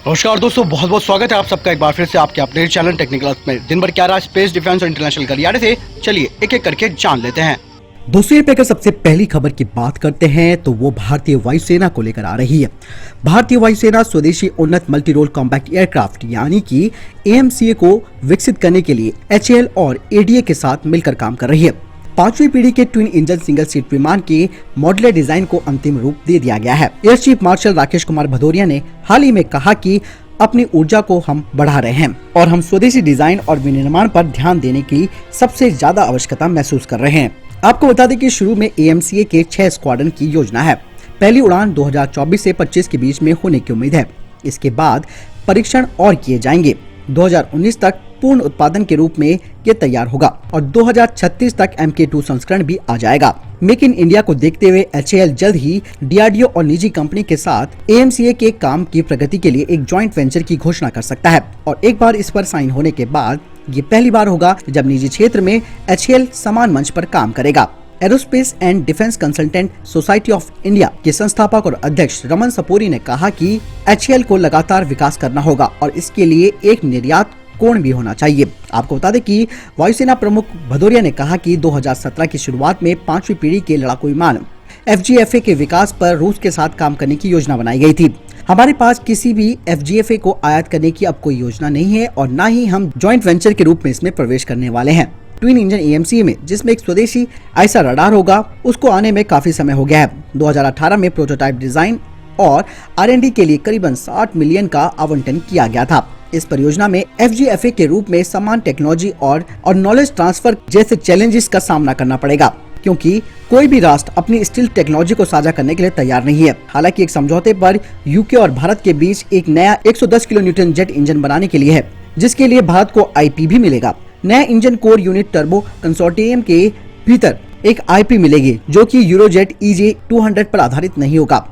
नमस्कार दोस्तों, बहुत बहुत स्वागत है आप सबका एक बार फिर से आपके अपने चैनल टेक्निकल अर्थ में। दिन भर क्या रहा स्पेस, डिफेंस और इंटरनेशनल गलियारे से, चलिए एक एक करके जान लेते हैं। दोस्तों, ये अगर सबसे पहली खबर की बात करते हैं तो वो भारतीय वायुसेना को लेकर आ रही है। भारतीय वायुसेना स्वदेशी उन्नत मल्टी रोल कॉम्पैक्ट एयरक्राफ्ट यानी कि AMCA को विकसित करने के लिए HAL और ADA के साथ मिलकर काम कर रही है। पांचवी पीढ़ी के ट्विन इंजन सिंगल सीट विमान के मॉड्यूलर डिजाइन को अंतिम रूप दे दिया गया है। Air chief marshal Rakesh Kumar Bhadauria ने हाल ही में कहा कि अपनी ऊर्जा को हम बढ़ा रहे हैं और हम स्वदेशी डिजाइन और विनिर्माण पर ध्यान देने की सबसे ज्यादा आवश्यकता महसूस कर रहे हैं। आपको बता दें कि शुरू में AMCA के 6 स्क्वाड्रन की योजना है। पहली उड़ान 2024 से 25 के बीच में होने की उम्मीद है। इसके बाद परीक्षण और किए जाएंगे। 2019 तक पूर्ण उत्पादन के रूप में ये तैयार होगा और 2036 तक MK2 संस्करण भी आ जाएगा। मेक इन इंडिया को देखते हुए HAL जल्द ही DRDO और निजी कंपनी के साथ AMCA के काम की प्रगति के लिए एक जॉइंट वेंचर की घोषणा कर सकता है और एक बार इस पर साइन होने के बाद ये पहली बार होगा जब निजी क्षेत्र में HAL समान मंच पर काम करेगा। Aerospace and defence consultant society of India के संस्थापक और अध्यक्ष रमन सपोरी ने कहा कि HAL को लगातार विकास करना होगा और इसके लिए एक निर्यात कोण भी होना चाहिए। आपको बता दें कि वायुसेना प्रमुख भदौरिया ने कहा कि 2017 की शुरुआत में 5वीं पीढ़ी के लड़ाकू विमान FGFA के विकास पर रूस के साथ काम करने की योजना बनाई गई थी। हमारे पास किसी भी FGFA को आयात करने की अब कोई योजना नहीं है और न ही हम जॉइंट वेंचर के रूप में इसमें प्रवेश करने वाले हैं। ट्विन इंजन AMCA में जिसमें एक स्वदेशी ऐसा रडार होगा, उसको आने में काफी समय हो गया है। 2018 में प्रोटोटाइप डिजाइन और R&D के लिए करीबन 60 मिलियन का आवंटन किया गया था। इस परियोजना में FGFA के रूप में समान टेक्नोलॉजी और नॉलेज ट्रांसफर जैसे चैलेंजेस का सामना करना पड़ेगा, क्योंकि कोई भी राष्ट्र अपनी स्टील टेक्नोलॉजी को साझा करने के लिए तैयार नहीं है। हालांकि एक समझौते पर UK और भारत के बीच एक नया 110 किलो न्यूटन जेट इंजन बनाने के लिए है, जिसके लिए भारत को IP भी मिलेगा। नया engine core unit turbo consortium के भीतर एक IP मिलेगी जो कि यूरोजेट EJ 200 पर आधारित नहीं होगा।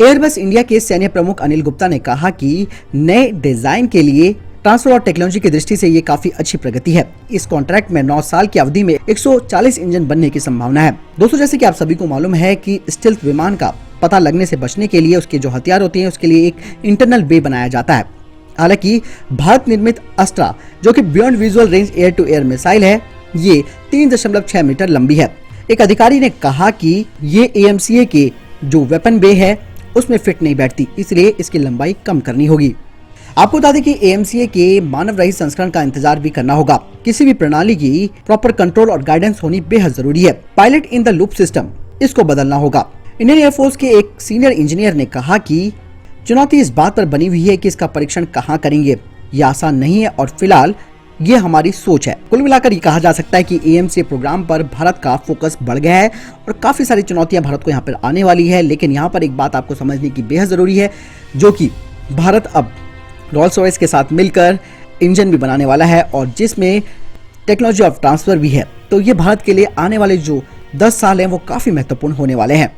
एयरबस इंडिया के सैन्य प्रमुख अनिल गुप्ता ने कहा कि नए डिजाइन के लिए ट्रांसफर और टेक्नोलॉजी की दृष्टि से ये काफी अच्छी प्रगति है। इस कॉन्ट्रैक्ट में 9 साल की अवधि में 140 इंजन बनने की संभावना है। दोस्तों, जैसे कि आप सभी को मालूम है कि स्टेल्थ विमान का पता लगने से बचने के लिए उसके जो हथियार होते हैं उसके लिए एक इंटरनल बे बनाया जाता है। हालांकि भारत निर्मित अस्त्रा जो कि beyond visual range air to air missile है, ये 3.6 मीटर लंबी है। एक अधिकारी ने कहा कि ये AMCA के जो वेपन बे है उसमें फिट नहीं बैठती, इसलिए इसकी लंबाई कम करनी होगी। आपको बता दें कि AMCA के मानव रहित संस्करण का इंतजार भी करना होगा। किसी भी प्रणाली की प्रॉपर कंट्रोल और गाइडेंस होनी बेहद जरूरी है। Pilot in the loop system, इसको बदलना होगा। इंडियन एयरफोर्स के एक सीनियर इंजीनियर ने कहा कि चुनौती इस बात पर बनी हुई है कि इसका परीक्षण कहाँ करेंगे। ये आसान नहीं है और फिलहाल ये हमारी सोच है। कुल मिलाकर ये कहा जा सकता है कि AMCA प्रोग्राम पर भारत का फोकस बढ़ गया है और काफी सारी चुनौतियां भारत को यहाँ पर आने वाली है। लेकिन यहाँ पर एक बात आपको समझने की बेहद जरूरी है, जो कि भारत अब रोल्स रॉयस के साथ मिलकर इंजन भी बनाने वाला है और जिसमें टेक्नोलॉजी ऑफ ट्रांसफर भी है। तो ये भारत के लिए आने वाले जो 10 साल हैं वो काफी महत्वपूर्ण होने वाले हैं।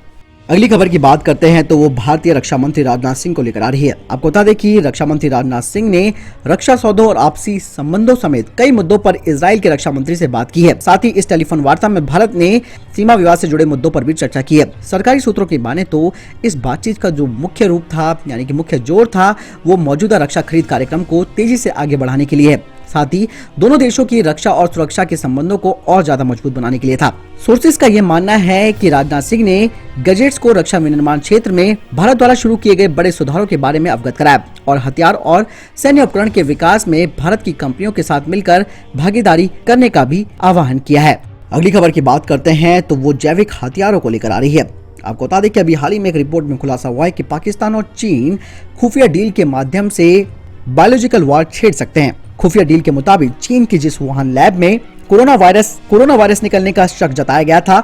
अगली खबर की बात करते हैं तो वो भारतीय रक्षा मंत्री राजनाथ सिंह को लेकर आ रही है। आपको बता दें कि रक्षा मंत्री राजनाथ सिंह ने रक्षा सौदों और आपसी संबंधों समेत कई मुद्दों पर इजराइल के रक्षा मंत्री से बात की है। साथ ही इस टेलीफोन वार्ता में भारत ने सीमा विवाद से जुड़े मुद्दों पर भी चर्चा की है। सरकारी सूत्रों की माने तो इस बातचीत का जो मुख्य रूप था, यानी कि मुख्य जोर था, वो मौजूदा रक्षा खरीद कार्यक्रम को तेजी से आगे बढ़ाने के लिए है। साथ ही दोनों देशों की रक्षा और सुरक्षा के संबंधों को और ज्यादा मजबूत बनाने के लिए था। सोर्सेस का यह मानना है कि राजनाथ सिंह ने गैजेट्स को रक्षा विनिर्माण क्षेत्र में भारत द्वारा शुरू किए गए बड़े सुधारों के बारे में अवगत कराया और हथियार और सैन्य उपकरण के विकास में भारत की कंपनियों के साथ मिलकर भागीदारी करने का भी आह्वान किया है। अगली खबर की बात करते हैं तो वो जैविक हथियारों को लेकर आ रही है। आपको बता दें कि अभी हाल ही में एक रिपोर्ट में खुलासा हुआ है कि पाकिस्तान और चीन खुफिया डील के माध्यम से बायोलॉजिकल वॉर छेड़ सकते हैं। खुफिया डील के मुताबिक चीन की जिस वुहान लैब में कोरोना वायरस निकलने का शक जताया गया था,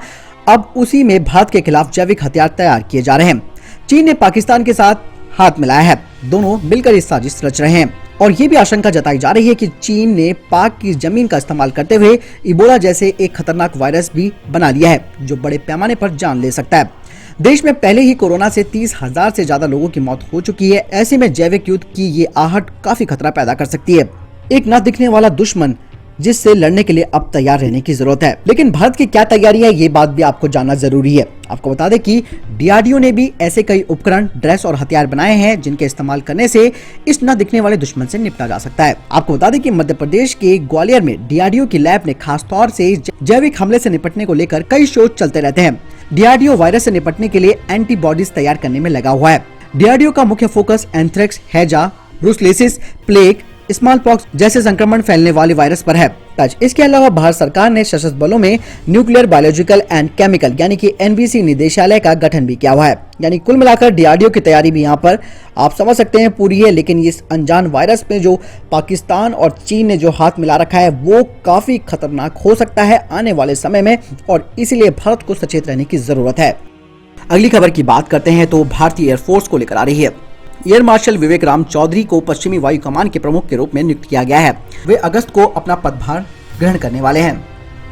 अब उसी में भारत के खिलाफ जैविक हथियार तैयार किए जा रहे हैं। चीन ने पाकिस्तान के साथ हाथ मिलाया है, दोनों मिलकर इस साजिश रच रहे हैं और ये भी आशंका जताई जा रही है कि चीन ने पाक की जमीन का इस्तेमाल करते हुए इबोला जैसे एक खतरनाक वायरस भी बना लिया है जो बड़े पैमाने पर जान ले सकता है। देश में पहले ही कोरोना से 30,000 से ज्यादा लोगों की मौत हो चुकी है। ऐसे में जैविक युद्ध की ये आहट काफी खतरा पैदा कर सकती है। एक न दिखने वाला दुश्मन जिससे लड़ने के लिए अब तैयार रहने की जरूरत है। लेकिन भारत की क्या तैयारी है, ये बात भी आपको जानना जरूरी है। आपको बता दें कि DRDO ने भी ऐसे कई उपकरण, ड्रेस और हथियार बनाए हैं जिनके इस्तेमाल करने से इस न दिखने वाले दुश्मन से निपटा जा सकता है। आपको बता दें कि मध्य प्रदेश के ग्वालियर में DRDO की लैब ने खास तौर से जैविक हमले से निपटने को लेकर कई शोध चलते रहते हैं। DRDO वायरस से निपटने के लिए एंटीबॉडीज तैयार करने में लगा हुआ है। DRDO का मुख्य फोकस एंथ्रेक्स, हैजा, ब्रुसेलोसिस, प्लेग, स्मॉल पॉक्स जैसे संक्रमण फैलने वाले वायरस पर है। इसके अलावा भारत सरकार ने सशस्त्र बलों में न्यूक्लियर, बायोलॉजिकल एंड केमिकल यानी कि NBC निदेशालय का गठन भी किया हुआ है। यानी कुल मिलाकर DRDO की तैयारी भी यहाँ पर आप समझ सकते हैं पूरी है। लेकिन इस अनजान वायरस में जो पाकिस्तान और चीन ने जो हाथ मिला रखा है वो काफी खतरनाक हो सकता है आने वाले समय में, और इसीलिए भारत को सचेत रहने की जरूरत है। अगली खबर की बात करते हैं तो भारतीय एयरफोर्स को लेकर आ रही है। एयर मार्शल विवेक राम चौधरी को पश्चिमी वायु कमान के प्रमुख के रूप में नियुक्त किया गया है। वे अगस्त को अपना पदभार ग्रहण करने वाले हैं।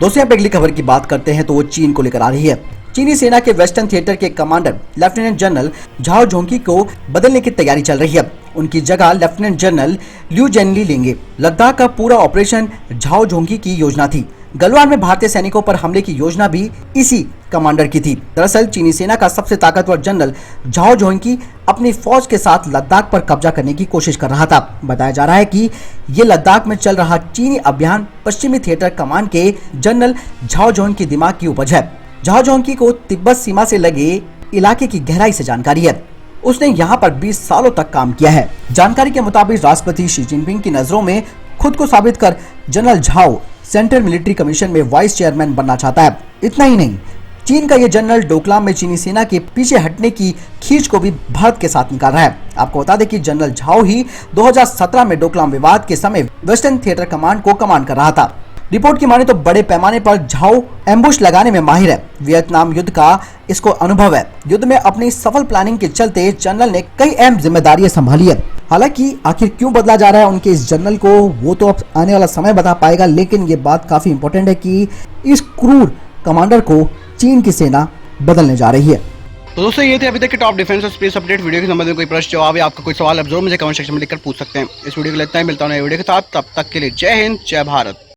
दोस्तों, यहाँ पे अगली खबर की बात करते हैं तो वो चीन को लेकर आ रही है। चीनी सेना के वेस्टर्न थिएटर के कमांडर लेफ्टिनेंट जनरल झाओ झोंकी को बदलने की तैयारी चल रही है। उनकी जगह लेफ्टिनेंट जनरल लिu जेनली लेंगे। लद्दाख का पूरा ऑपरेशन झाओ झोंकी की योजना थी। गलवान में भारतीय सैनिकों पर हमले की योजना भी इसी कमांडर की थी। दरअसल चीनी सेना का सबसे ताकतवर जनरल झाओ झोंकी अपनी फौज के साथ लद्दाख पर कब्जा करने की कोशिश कर रहा था। बताया जा रहा है कि ये लद्दाख में चल रहा चीनी अभियान पश्चिमी थिएटर कमान के जनरल झाओ झोंकी की दिमाग की उपज है। झाओ झोंकी को तिब्बत सीमा से लगे इलाके की गहराई से जानकारी है। उसने यहाँ पर 20 सालों तक काम किया है। जानकारी के मुताबिक राष्ट्रपति शी जिनपिंग की नजरों में खुद को साबित कर general Zhao central military commission में वाइस चेयरमैन बनना चाहता है। इतना ही नहीं, चीन का ये जनरल डोकलाम में चीनी सेना के पीछे हटने की खींच को भी भारत के साथ निकाल रहा है। आपको बता दें कि जनरल झाओ ही 2017 में डोकलाम विवाद के समय वेस्टर्न थिएटर कमांड को कमांड कर रहा था। रिपोर्ट की माने तो बड़े पैमाने पर झाओ एम्बुश लगाने में माहिर है। वियतनाम युद्ध का इसको अनुभव है। युद्ध में अपनी सफल प्लानिंग के चलते जनरल ने कई अहम जिम्मेदारियां संभाली है। हालांकि आखिर क्यों बदला जा रहा है उनके इस जनरल को, वो तो अब आने वाला समय बता पाएगा। लेकिन ये बात काफी इंपॉर्टेंट है कि इस क्रूर कमांडर को चीन की सेना बदलने जा रही है। तो दोस्तों, ये थे अभी तक के टॉप डिफेंस और स्पेस अपडेट। वीडियो के संबंध में कोई प्रश्न, जवाब या आपका कोई सवाल अब जरूर मुझे कमेंट सेक्शन में लिखकर पूछ सकते हैं। इस वीडियो को लेते हैं, मिलता हूं नए वीडियो के साथ। तब तक के लिए जय हिंद, जय भारत।